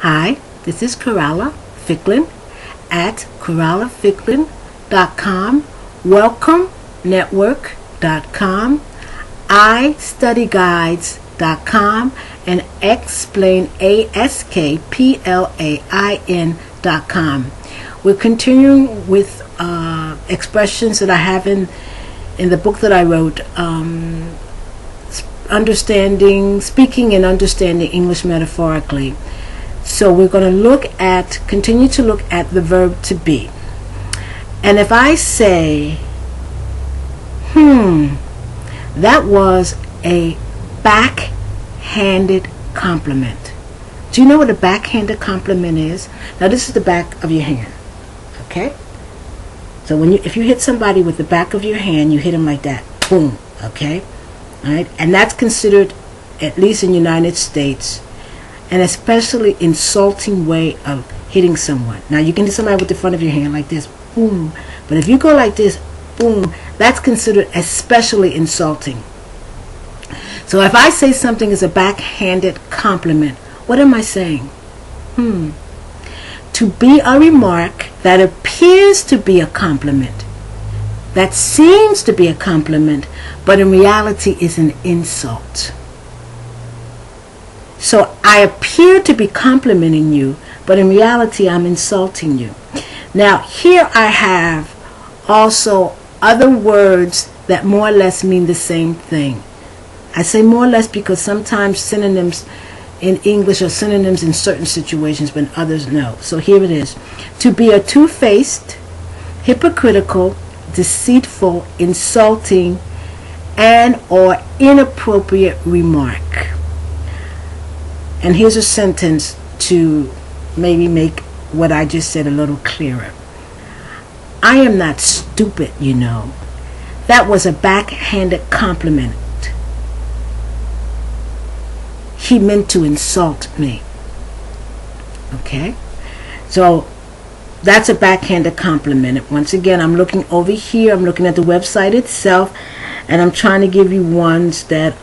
Hi, this is C.Ficklin at CoraliaFicklin.com, WelcomeNetwork.com, iStudyGuides.com, and AskPlain.com. We're continuing with expressions that I have in the book that I wrote, Speaking and Understanding English Metaphorically. So we're going to continue to look at the verb to be. And if I say, that was a backhanded compliment. Do you know what a backhanded compliment is? Now this is the back of your hand, okay? So if you hit somebody with the back of your hand, you hit them like that, boom, okay? All right, and that's considered, at least in the United States, an especially insulting way of hitting someone. Now you can hit somebody with the front of your hand like this, boom, but if you go like this, boom, that's considered especially insulting. So if I say something is a backhanded compliment, what am I saying? To be a remark that appears to be a compliment, that seems to be a compliment, but in reality is an insult. So I appear to be complimenting you, but in reality I'm insulting you. Now here I have also other words that more or less mean the same thing. I say more or less because sometimes synonyms in English are synonyms in certain situations, but others no. So here it is. To be a two-faced, hypocritical, deceitful, insulting, and or inappropriate remark. And here's a sentence to maybe make what I just said a little clearer. I am not stupid, you know. That was a backhanded compliment. He meant to insult me. Okay? So that's a backhanded compliment. Once again, I'm looking over here. I'm looking at the website itself, and I'm trying to give you ones that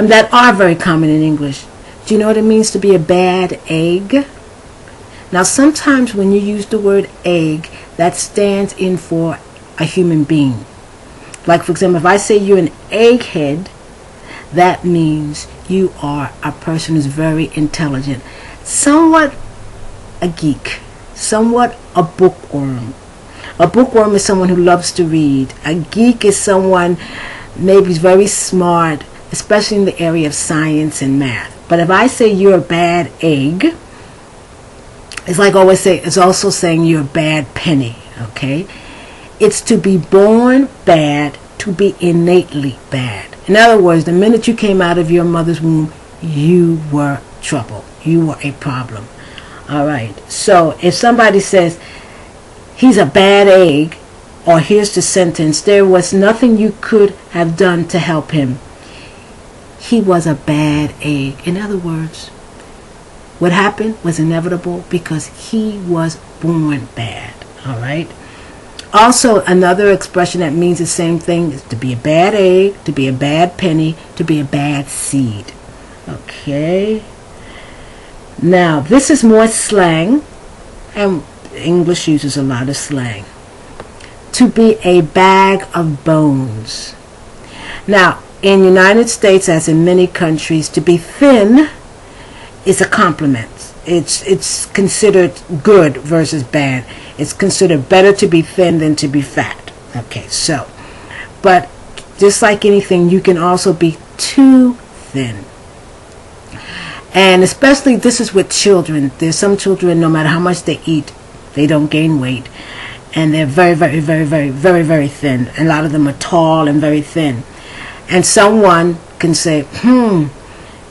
that are very common in English. Do you know what it means to be a bad egg? Now, sometimes when you use the word egg, that stands in for a human being. Like, for example, if I say you're an egghead, that means you are a person who's very intelligent, somewhat a geek, somewhat a bookworm. A bookworm is someone who loves to read. A geek is someone maybe very smart, especially in the area of science and math. But if I say you're a bad egg, it's like always say, it's also saying you're a bad penny, okay? It's to be born bad, to be innately bad. In other words, the minute you came out of your mother's womb, you were trouble. You were a problem. All right. So if somebody says he's a bad egg, or here's the sentence, there was nothing you could have done to help him. He was a bad egg. In other words, what happened was inevitable because he was born bad. All right. Also, another expression that means the same thing is to be a bad egg, to be a bad penny, to be a bad seed. Okay. Now, this is more slang, and English uses a lot of slang. To be a bag of bones. Now, in the United States, as in many countries, to be thin is a compliment. It's considered good versus bad. It's considered better to be thin than to be fat. Okay, so, but just like anything, you can also be too thin. And especially this is with children. There's some children, no matter how much they eat, they don't gain weight. And they're very, very, very, very, very, very thin. A lot of them are tall and very thin. And someone can say,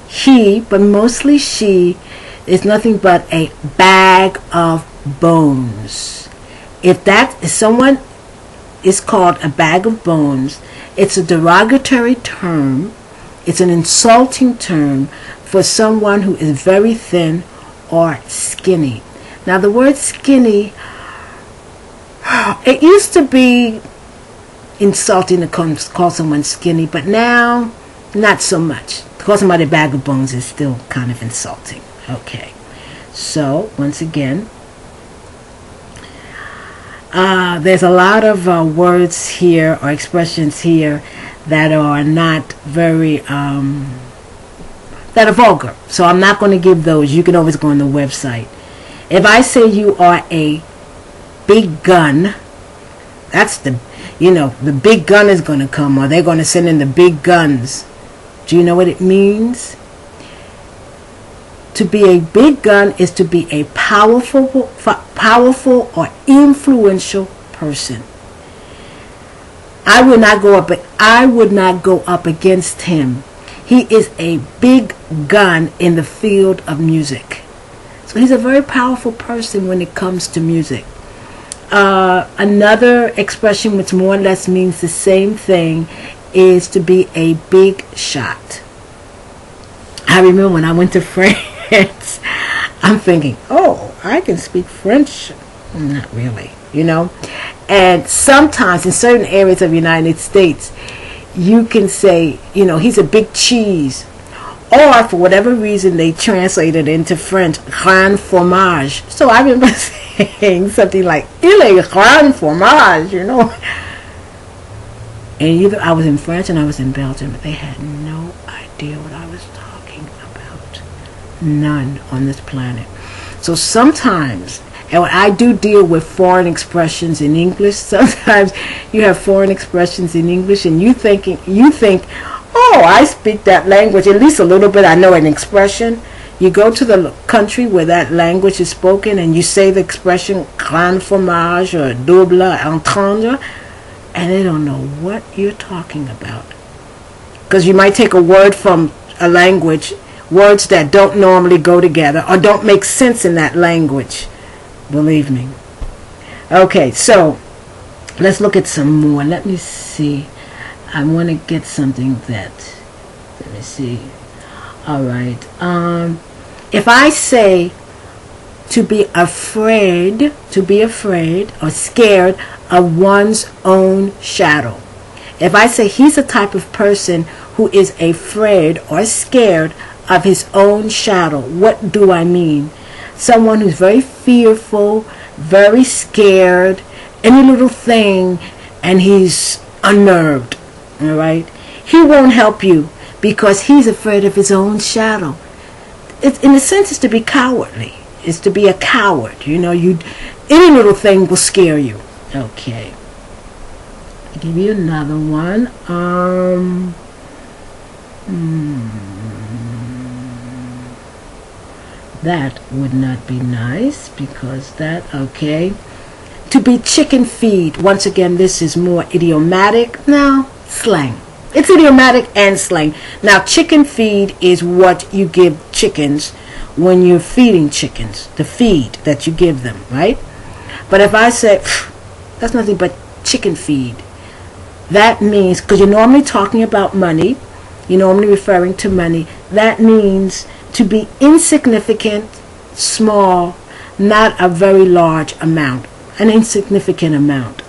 he, but mostly she, is nothing but a bag of bones. If someone is called a bag of bones, it's a derogatory term. It's an insulting term for someone who is very thin or skinny. Now the word skinny, it used to be insulting to call someone skinny, but now not so much. call somebody a bag of bones is still kind of insulting. Okay. So, once again, there's a lot of words here or expressions here that are not very, that are vulgar. So I'm not going to give those. You can always go on the website. If I say you are a big gun, that's the, the big gun is going to come, or they're going to send in the big guns. Do you know what it means? To be a big gun is to be a powerful or influential person. I would not go up against him. He is a big gun in the field of music. So he's a very powerful person when it comes to music. Another expression which more or less means the same thing is to be a big shot. I remember when I went to France, I'm thinking, oh, I can speak French. Not really, And sometimes in certain areas of the United States, you can say, he's a big cheese. Or for whatever reason, they translated into French, grand fromage. So I remember saying something like, il est grand fromage, And either I was in France and I was in Belgium, but they had no idea what I was talking about. None on this planet. So sometimes, and when I do deal with foreign expressions in English, sometimes you have foreign expressions in English and you think, oh, I speak that language at least a little bit. I know an expression. You go to the country where that language is spoken and you say the expression grand fromage or double entendre, and they don't know what you're talking about. Because you might take a word from a language, words that don't normally go together or don't make sense in that language. Believe me. Okay, so let's look at some more. Let me see. I want to get something that, let me see. All right. If I say to be afraid or scared of one's own shadow. If I say he's a type of person who is afraid or scared of his own shadow, what do I mean? Someone who's very fearful, very scared, any little thing, and he's unnerved. All right, he won't help you because he's afraid of his own shadow. It's, in a sense, it's to be cowardly. It's to be a coward. Any little thing will scare you. Okay, I'll give you another one. That would not be nice because that, okay. To be chicken feed. Once again, this is more idiomatic. Now, slang. It's idiomatic and slang. Now, chicken feed is what you give chickens when you're feeding chickens. The feed that you give them, right? But if I say, that's nothing but chicken feed, that means, because you're normally talking about money, you're normally referring to money, that means to be insignificant, small, not a very large amount, an insignificant amount.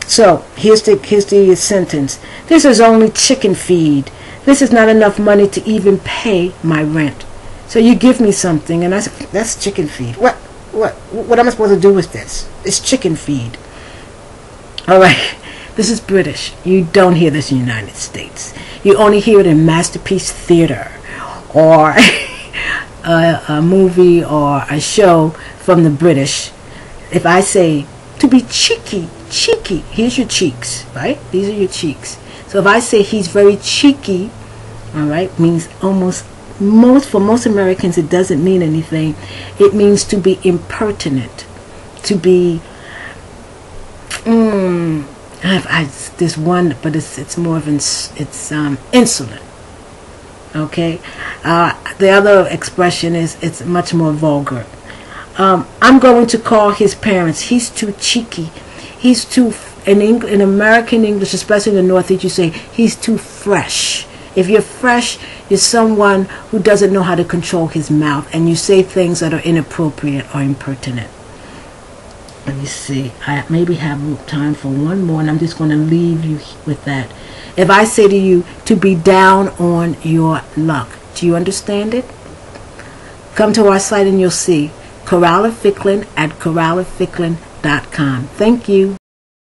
So here's the sentence. This is only chicken feed. This is not enough money to even pay my rent. So you give me something, and I say, that's chicken feed. What am I supposed to do with this? It's chicken feed. All right. This is British. You don't hear this in the United States. You only hear it in Masterpiece Theater or a movie or a show from the British. If I say to be cheeky, here's your cheeks, right? These are your cheeks. So if I say he's very cheeky, all right, means for most Americans it doesn't mean anything. It means to be impertinent, to be there's one, but it's more of insolent. Okay, the other expression is it's much more vulgar. I'm going to call his parents. He's too cheeky. He's too, in American English, especially in the Northeast, you say he's too fresh. If you're fresh, you're someone who doesn't know how to control his mouth, and you say things that are inappropriate or impertinent. Let me see. I maybe have time for one more, and I'm just going to leave you with that. If I say to you, to be down on your luck, do you understand it? Come to our site and you'll see. C.Ficklin at C.Ficklin.com. Thank you.